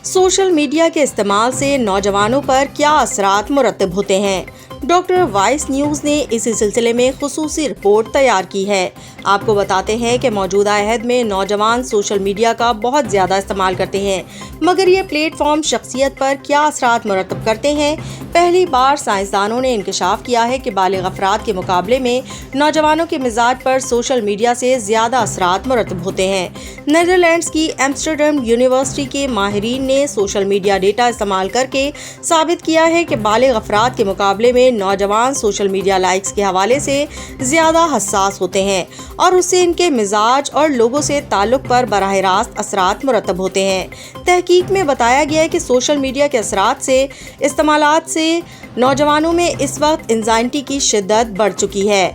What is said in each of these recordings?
Social media के इस्तेमाल से नौजवानों पर क्या असरात मुरतब होते हैं। डॉक्टर वाइस न्यूज़ ने इसी सिलसिले में खुसूसी रिपोर्ट तैयार की है। आपको बताते हैं कि मौजूदा अहद में नौजवान सोशल मीडिया का बहुत ज़्यादा इस्तेमाल करते हैं, मगर ये प्लेटफॉर्म शख्सियत पर क्या असरात मुरतब करते हैं। पहली बार साइंसदानों ने इंकशाफ किया है कि बालिग अफराद के मुकाबले में नौजवानों के मिजाज पर सोशल मीडिया से ज़्यादा असरात मुरतब होते हैं। नीदरलैंड्स की एम्स्टरडम यूनिवर्सिटी के माहिरीन ने सोशल मीडिया डेटा इस्तेमाल करके साबित किया है कि बालिग अफराद के मुकाबले में नौजवान सोशल मीडिया लाइक्स के हवाले से ज़्यादा हसास होते हैं और उससे इनके मिजाज और लोगों से ताल्लुक़ पर बराह रास्त असरात मुरतब होते हैं। तहकीक में बताया गया है कि सोशल मीडिया के असरात से इस्तेमालात से नौजवानों में इस वक्त एंजाइटी की शिद्दत बढ़ चुकी है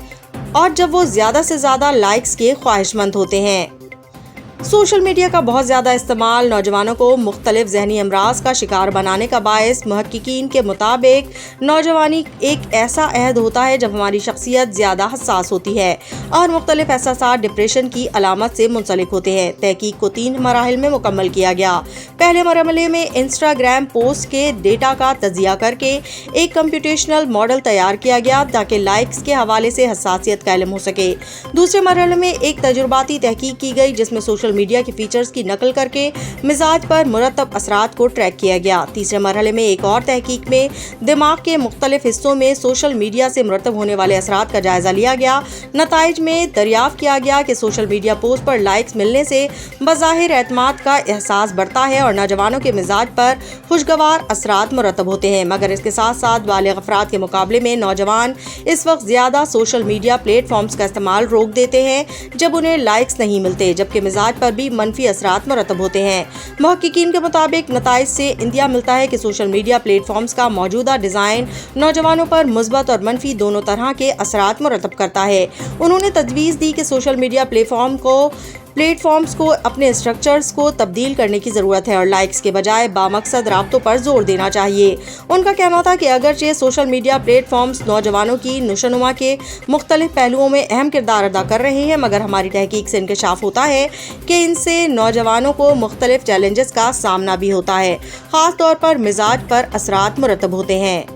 और जब वो ज़्यादा से ज़्यादा लाइक्स के ख्वाहिशमंद होते हैं। सोशल मीडिया का बहुत ज़्यादा इस्तेमाल नौजवानों को मुख्तलिफ ज़हनी अमराज का शिकार बनाने का बायस मुहक्किकीन के मुताबिक नौजवानी एक ऐसा अहद होता है जब हमारी शख्सियत ज़्यादा हसास होती है और मुख्तलिफ एहसासात डिप्रेशन की अलामत से मुंसलिक होते हैं। तहकीक को 3 मराहिल में मुकम्मल किया गया। पहले मरहले में इंस्टाग्राम पोस्ट के डेटा का तजिया करके एक कंप्यूटेशनल मॉडल तैयार किया गया ताकि लाइक्स के हवाले से हसासियत का इल्म हो सके। दूसरे मरहले में एक तजुर्बाती तहकीक की गई जिसमें सोशल मीडिया के फीचर्स की नकल करके मिजाज पर मुरतब असरात को ट्रैक किया गया। तीसरे मरहले में एक और तहकीक में दिमाग के मुख्तलिफ हिस्सों में सोशल मीडिया से मुरतब होने वाले असरात का जायजा लिया गया। नताइज में दरियाफ्त किया गया कि सोशल मीडिया पोस्ट पर लाइक्स मिलने से बज़ाहिर एतमाद का एहसास बढ़ता है और नौजवानों के मिजाज पर खुशगवार असरात मुरतब होते हैं, मगर इसके साथ साथ बालिग अफराद के मुकाबले में नौजवान इस वक्त ज़्यादा सोशल मीडिया प्लेटफॉर्म्स का इस्तेमाल रोक देते हैं जब उन्हें लाइक्स नहीं मिलते, जबकि मिजाज पर भी मनफी असरात मुरतब होते हैं। मुहक्किकीन के मुताबिक नताइज से इंदिया मिलता है कि सोशल मीडिया प्लेटफॉर्म्स का मौजूदा डिज़ाइन नौजवानों पर मुस्बत और मनफी दोनों तरह के असरात मुरतब करता है। उन्होंने तजवीज़ दी कि सोशल मीडिया प्लेटफॉर्म्स को अपने स्ट्रक्चर्स को तब्दील करने की ज़रूरत है और लाइक्स के बजाय बामकसद राब्तों पर जोर देना चाहिए। उनका कहना था कि अगरचे सोशल मीडिया प्लेटफॉर्म्स नौजवानों की नुशनुमा के मुख्तलिफ पहलुओं में अहम किरदार अदा कर रहे हैं, मगर हमारी तहकीक से इंकशाफ होता है कि इनसे नौजवानों को मुख्तलिफ चैलेंजेस का सामना भी होता है। ख़ास तौर पर मिजाज पर असरात मुरतब होते हैं।